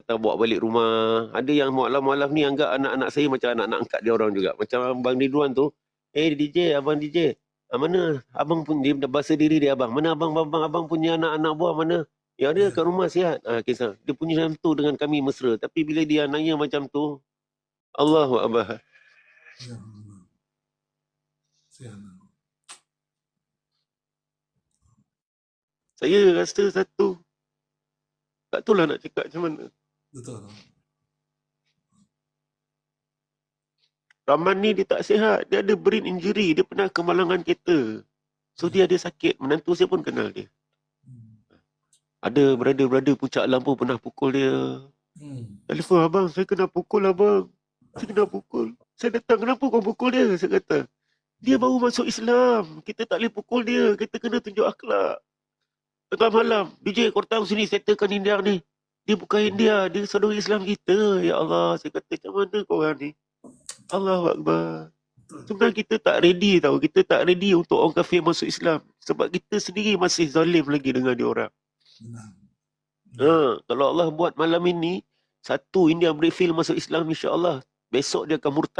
atau bawa balik rumah. Ada yang mualaf-mualaf ni anggap anak-anak saya macam anak-anak angkat dia orang juga. Macam Abang Ridwan tu, DJ, Abang DJ, mana abang pun dia bahasa diri dia abang. Mana abang punya anak-anak buah mana? Ya dia kat rumah sihat. Kisah. Dia punya macam tu dengan kami mesra. Tapi bila dia nanya macam tu, Allahu Akbar. Saya rasa satu, tak tahulah nak cakap macam mana. Betul. Rahman ni dia tak sihat. Dia ada brain injury. Dia pernah kemalangan kereta. So dia ada sakit. Menantu saya pun kenal dia. Ada brother-brother Puncak Alam pun pernah pukul dia. Telefon, abang saya kena pukul abang. Saya kena pukul. Saya datang, kenapa kau pukul dia? Saya kata, dia baru masuk Islam. Kita tak boleh pukul dia. Kita kena tunjuk akhlak. Tengah malam, DJ kau datang sini settlekan India ni. Dia bukan India, dia saudara Islam kita. Ya Allah, saya kata macam mana korang ni? Allahu Akbar. Sebenarnya kita tak ready tau. Kita tak ready untuk orang kafir masuk Islam. Sebab kita sendiri masih zalim lagi dengan dia orang. Kalau Allah buat malam ini, satu India Briefil masuk Islam insya-Allah. Besok dia akan murtad